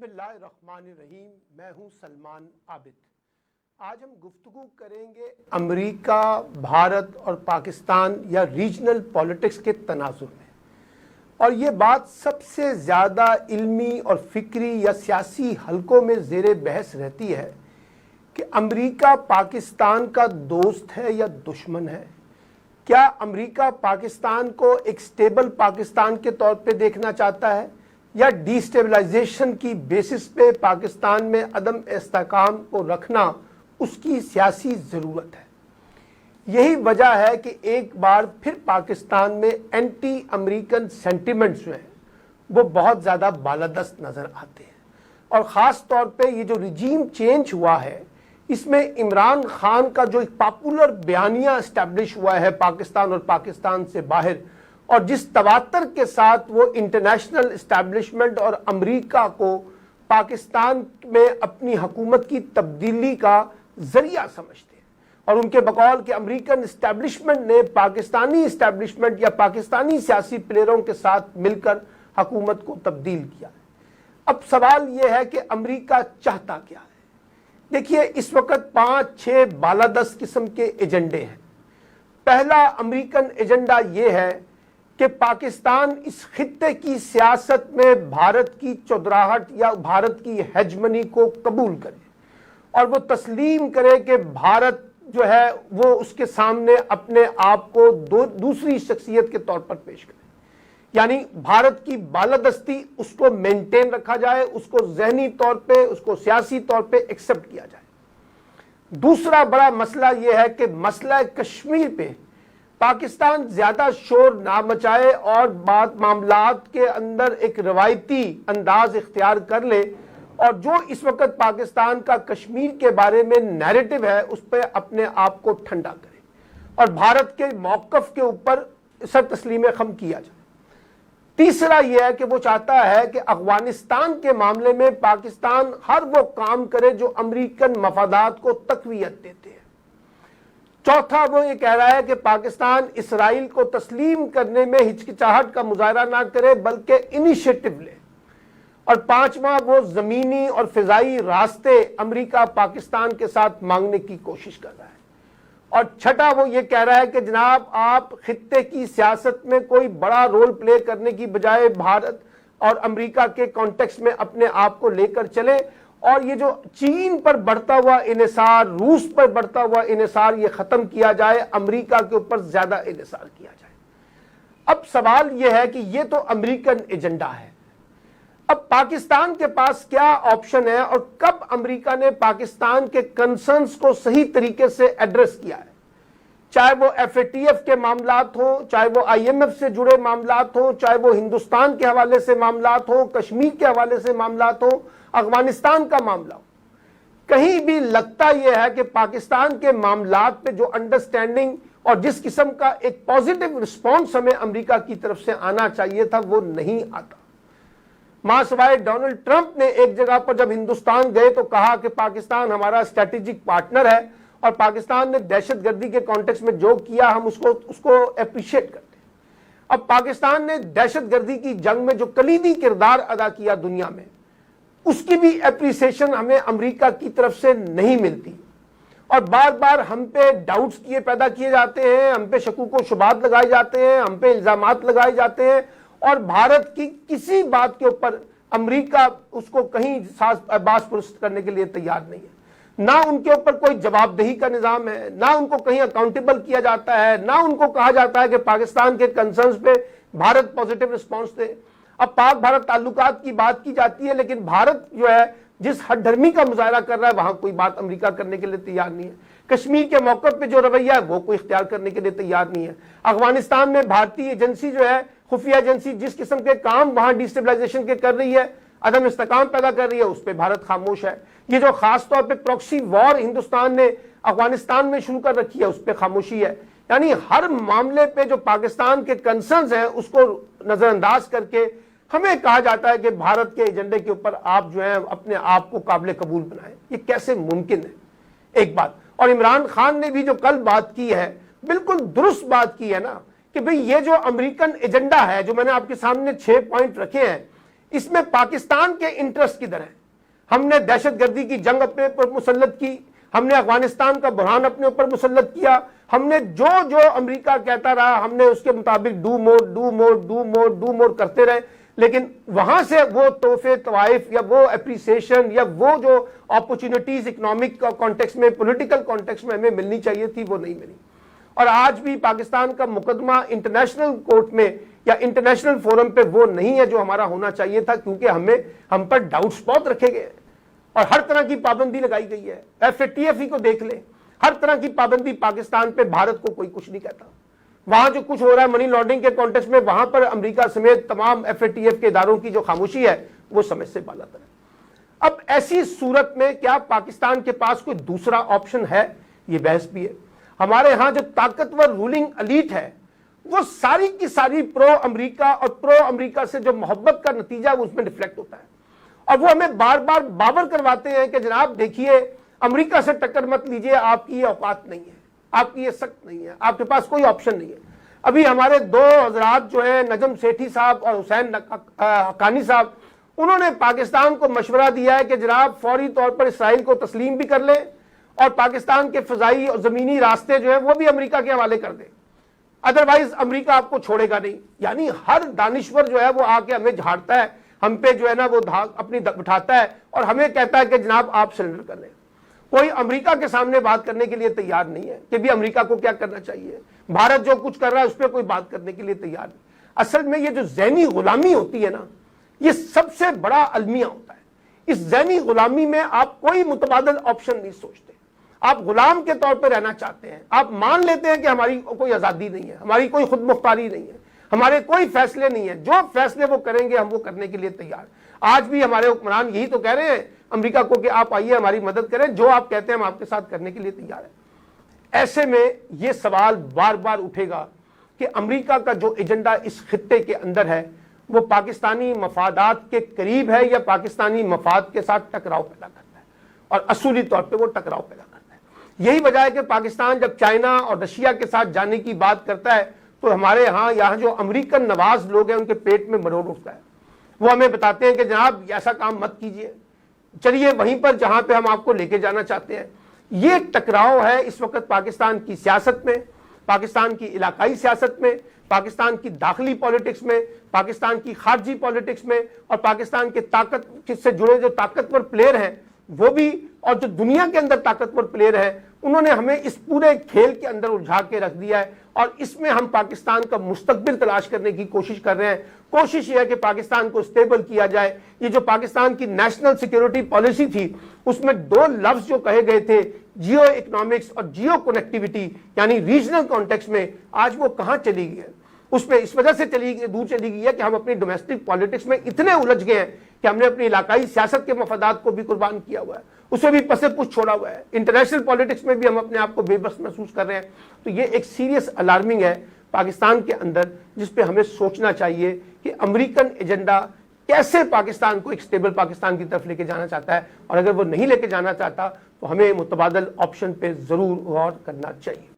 बिस्मिल्लाहिर्रहमानिर्रहीम। मैं हूं सलमान आबिद। आज हम गुफ्तगू करेंगे अमेरिका, भारत और पाकिस्तान या रीजनल पॉलिटिक्स के तनाजुर में। और ये बात सबसे ज़्यादा इल्मी और फिक्री या सियासी हलकों में ज़ेरे बहस रहती है कि अमेरिका पाकिस्तान का दोस्त है या दुश्मन है। क्या अमेरिका पाकिस्तान को एक स्टेबल पाकिस्तान के तौर पे देखना चाहता है या डिस्टेबलाइजेशन की बेसिस पे पाकिस्तान में अदम इस्तेहकाम को रखना उसकी सियासी ज़रूरत है। यही वजह है कि एक बार फिर पाकिस्तान में एंटी अमेरिकन सेंटिमेंट्स जो हैं वो बहुत ज़्यादा बालादस्त नज़र आते हैं। और ख़ास तौर पे ये जो रिजीम चेंज हुआ है इसमें इमरान खान का जो एक पॉपुलर बयानिया इस्टेब्लिश हुआ है पाकिस्तान और पाकिस्तान से बाहर, और जिस तवातर के साथ वो इंटरनेशनल इस्टेब्लिशमेंट और अमेरिका को पाकिस्तान में अपनी हुकूमत की तब्दीली का जरिया समझते हैं, और उनके बकौल के अमेरिकन इस्टेब्लिशमेंट ने पाकिस्तानी इस्टेब्लिशमेंट या पाकिस्तानी सियासी प्लेयरों के साथ मिलकर हुकूमत को तब्दील किया है। अब सवाल यह है कि अमेरिका चाहता क्या है। देखिए, इस वक्त 5-6 बालादस्त किस्म के एजेंडे हैं। पहला अमेरिकन एजेंडा यह है कि पाकिस्तान इस खित्ते की सियासत में भारत की चौधराहट या भारत की हेजमनी को कबूल करे और वो तस्लीम करे कि भारत जो है वो उसके सामने अपने आप को दूसरी शख्सियत के तौर पर पेश करे। यानी भारत की बालादस्ती उसको मेंटेन रखा जाए, उसको जहनी तौर पे, उसको सियासी तौर पे एक्सेप्ट किया जाए। दूसरा बड़ा मसला यह है कि मसला कश्मीर पे पाकिस्तान ज्यादा शोर ना मचाए और बात मामलात के अंदर एक रवायती अंदाज इख्तियार कर ले, और जो इस वक्त पाकिस्तान का कश्मीर के बारे में नैरेटिव है उस पर अपने आप को ठंडा करे और भारत के मौक़िफ़ के ऊपर सर तस्लीम खम किया जाए। तीसरा यह है कि वो चाहता है कि अफगानिस्तान के मामले में पाकिस्तान हर वो काम करे जो अमेरिकन मफादात को तक़वियत देते हैं। चौथा वो ये कह रहा है कि पाकिस्तान इसराइल को तस्लीम करने में हिचकिचाहट का मुजाहरा ना करे बल्कि इनिशिएटिव ले। और पांचवा वो ज़मीनी और फ़िज़ाई रास्ते अमेरिका पाकिस्तान के साथ मांगने की कोशिश कर रहा है। और छठा वो ये कह रहा है कि जनाब आप खित्ते की सियासत में कोई बड़ा रोल प्ले करने की बजाय भारत और अमेरिका के कॉन्टेक्स्ट में अपने आप को लेकर चले, और ये जो चीन पर बढ़ता हुआ इन्हिसार, रूस पर बढ़ता हुआ इन्हिसार, ये ख़त्म किया जाए, अमेरिका के ऊपर ज़्यादा इन्हिसार किया जाए। अब सवाल ये है कि ये तो अमेरिकन एजेंडा है। अब पाकिस्तान के पास क्या ऑप्शन है और कब अमेरिका ने पाकिस्तान के कंसर्न्स को सही तरीके से एड्रेस किया है, चाहे वो FATF के मामलात हो, चाहे वो IMF से जुड़े मामलात हो, चाहे वो हिंदुस्तान के हवाले से मामलात हो, कश्मीर के हवाले से मामलात हो, अफगानिस्तान का मामला हो। कहीं भी लगता यह है कि पाकिस्तान के मामलात पे जो अंडरस्टैंडिंग और जिस किस्म का एक पॉजिटिव रिस्पॉन्स हमें अमेरिका की तरफ से आना चाहिए था वो नहीं आता। मासवाए डोनाल्ड ट्रंप ने एक जगह पर जब हिंदुस्तान गए तो कहा कि पाकिस्तान हमारा स्ट्रेटेजिक पार्टनर है और पाकिस्तान ने दहशतगर्दी के कॉन्टेक्स्ट में जो किया हम उसको अप्रिशिएट करते हैं। अब पाकिस्तान ने दहशतगर्दी की जंग में जो कलीदी किरदार अदा किया दुनिया में, उसकी भी एप्रिसिएशन हमें अमेरिका की तरफ से नहीं मिलती, और बार बार हम पे डाउट्स पैदा किए जाते हैं, हम पे शकूक व शुबात लगाए जाते हैं, हम पे इल्जामात लगाए जाते हैं, और भारत की किसी बात के ऊपर अमेरिका उसको कहीं बास पुरस्त करने के लिए तैयार नहीं है। ना उनके ऊपर कोई जवाबदेही का निज़ाम है, ना उनको कहीं अकाउंटेबल किया जाता है, ना उनको कहा जाता है कि पाकिस्तान के कंसर्न्स पे भारत पॉजिटिव रिस्पॉन्स दे। अब पाक भारत ताल्लुकात की बात की जाती है, लेकिन भारत जो है जिस हठधर्मी का मुजाहरा कर रहा है वहां कोई बात अमेरिका करने के लिए तैयार नहीं है। कश्मीर के मौक़िफ़ पे जो रवैया है वो कोई इख्तियार करने के लिए तैयार नहीं है। अफगानिस्तान में भारतीय एजेंसी जो है, खुफिया एजेंसी, जिस किस्म के काम वहां डिस्टेबलाइजेशन के कर रही है, अदम इस्तेहकाम पैदा कर रही है, उस पर भारत खामोश है। ये जो खास तौर पे प्रॉक्सी वॉर हिंदुस्तान ने अफगानिस्तान में शुरू कर रखी है उस पर खामोशी है। यानी हर मामले पे जो पाकिस्तान के कंसर्न्स हैं उसको नजरअंदाज करके हमें कहा जाता है कि भारत के एजेंडे के ऊपर आप जो है अपने आप को काबिल कबूल बनाएं। ये कैसे मुमकिन है? एक बात। और इमरान खान ने भी जो कल बात की है बिल्कुल दुरुस्त बात की है ना, कि भाई ये जो अमेरिकन एजेंडा है, जो मैंने आपके सामने 6 पॉइंट रखे हैं, اس میں پاکستان کے انٹرسٹ کدھر ہیں؟ ہم نے دہشت گردی کی جنگ اپنے اوپر مسلط کی، ہم نے افغانستان کا بحران اپنے اوپر مسلط کیا، ہم نے جو امریکہ کہتا رہا ہم نے اس کے مطابق ڈو مور کرتے رہے، لیکن وہاں سے وہ تحفے طوائف یا وہ اپریسیشن یا وہ جو اپرچونٹیز اکنامک کانٹیکس میں، پولیٹیکل کانٹیکس میں ہمیں ملنی چاہیے تھی وہ نہیں ملی۔ اور آج بھی پاکستان کا مقدمہ انٹرنیشنل کورٹ میں یا انٹرنیشنل فورم پہ وہ نہیں ہے جو ہمارا ہونا چاہیے تھا، کیونکہ ہم پر ڈاؤٹس بہت رکھے گئے ہیں اور ہر طرح کی پابندی لگائی گئی ہے۔ FATF کو دیکھ لیں، ہر طرح کی پابندی پاکستان پہ، بھارت کو کوئی کچھ نہیں کہتا۔ وہاں جو کچھ ہو رہا ہے منی لانڈرنگ کے کانٹیکس میں، وہاں پر امریکہ سمیت تمام FATF کے اداروں کی جو خاموشی ہے وہ سمجھ سے بالا تر ہے۔ اب ایسی صورت میں کیا پاکستان کے پاس کوئی دوسرا آپشن ہے؟ یہ بحث بھی ہے۔ ہمارے ہاں جو طاقتور رولنگ الیٹ ہے وہ ساری کی ساری پرو امریکہ اور پرو امریکہ سے جو محبت کا نتیجہ اس میں ریفلیکٹ ہوتا ہے، اور وہ ہمیں بار بار باور کرواتے ہیں کہ جناب دیکھیے امریکہ سے ٹکر مت لیجئے، آپ کی یہ اوقات نہیں ہے، آپ کی یہ سخت نہیں ہے، آپ کے پاس کوئی آپشن نہیں ہے۔ ابھی ہمارے دو حضرات جو ہیں نجم سیٹھی صاحب اور حسین حقانی صاحب، انہوں نے پاکستان کو مشورہ دیا ہے کہ جناب فوری طور پر اسرائیل کو تسلیم بھی کر لیں اور پاکستان کے فضائی اور زمینی راستے جو ہیں وہ بھی امریکہ کے حوالے کر دیں، ادروائز امریکہ آپ کو چھوڑے گا نہیں۔ یعنی ہر دانشور جو ہے وہ آ کے ہمیں جھاڑتا ہے، ہم پہ جو ہے نا وہ اپنی بٹھاتا ہے اور ہمیں کہتا ہے کہ جناب آپ سرنڈر کر لیں۔ کوئی امریکہ کے سامنے بات کرنے کے لیے تیار نہیں ہے کہ بھی امریکہ کو کیا کرنا چاہیے، بھارت جو کچھ کر رہا ہے اس پہ کوئی بات کرنے کے لیے تیار نہیں۔ اصل میں یہ جو ذہنی غلامی ہوتی ہے نا، یہ سب سے بڑا المیہ ہوتا ہے۔ اس ذہنی غلامی میں آپ کوئی متبادل آپشن نہیں سوچتے، آپ غلام کے طور پہ رہنا چاہتے ہیں، آپ مان لیتے ہیں کہ ہماری کوئی آزادی نہیں ہے، ہماری کوئی خود مختاری نہیں ہے، ہمارے کوئی فیصلے نہیں ہیں، جو فیصلے وہ کریں گے ہم وہ کرنے کے لیے تیار۔ آج بھی ہمارے حکمران یہی تو کہہ رہے ہیں امریکہ کو کہ آپ آئیے ہماری مدد کریں، جو آپ کہتے ہیں ہم آپ کے ساتھ کرنے کے لیے تیار ہیں۔ ایسے میں یہ سوال بار بار اٹھے گا کہ امریکہ کا جو ایجنڈا اس خطے کے اندر ہے وہ پاکستانی مفادات کے قریب ہے یا پاکستانی مفاد کے ساتھ ٹکراؤ پیدا کرتا ہے، اور اصولی طور پہ وہ ٹکراؤ پیدا کرتا ہے۔ یہی وجہ ہے کہ پاکستان جب چائنا اور رشیا کے ساتھ جانے کی بات کرتا ہے تو ہمارے ہاں یہاں جو امریکن نواز لوگ ہیں ان کے پیٹ میں مروڑ اٹھتا ہے۔ وہ ہمیں بتاتے ہیں کہ جناب ایسا کام مت کیجئے، چلیے وہیں پر جہاں پہ ہم آپ کو لے کے جانا چاہتے ہیں۔ یہ ٹکراؤ ہے اس وقت پاکستان کی سیاست میں، پاکستان کی علاقائی سیاست میں، پاکستان کی داخلی پالیٹکس میں، پاکستان کی خارجی پالیٹکس میں، اور پاکستان کے طاقت سے جڑے جو طاقتور پلیئر ہیں وہ بھی، اور جو دنیا کے اندر طاقتور پلیئر ہیں انہوں نے ہمیں اس پورے کھیل کے اندر الجھا کے رکھ دیا ہے، اور اس میں ہم پاکستان کا مستقبل تلاش کرنے کی کوشش کر رہے ہیں۔ کوشش یہ ہے کہ پاکستان کو اسٹیبل کیا جائے۔ یہ جو پاکستان کی نیشنل سیکیورٹی پالیسی تھی اس میں دو لفظ جو کہے گئے تھے، جیو اکنامکس اور جیو کنیکٹیویٹی، یعنی ریجنل کانٹیکس میں، آج وہ کہاں چلی گئی ہے؟ اس میں اس وجہ سے دور چلی گئی ہے کہ ہم اپنی ڈومیسٹک پالیٹکس میں اتنے الجھ گئے ہیں کہ ہم نے اپنی علاقائی سیاست کے مفادات کو بھی قربان کیا ہوا ہے، اسے بھی پسے پوچھ چھوڑا ہوا ہے، انٹرنیشنل پالیٹکس میں بھی ہم اپنے آپ کو بے بس محسوس کر رہے ہیں۔ تو یہ ایک سیریس الارمنگ ہے پاکستان کے اندر، جس پہ ہمیں سوچنا چاہیے کہ امریکن ایجنڈا کیسے پاکستان کو ایک سٹیبل پاکستان کی طرف لے کے جانا چاہتا ہے، اور اگر وہ نہیں لے کے جانا چاہتا تو ہمیں متبادل آپشن پہ ضرور غور کرنا چاہیے۔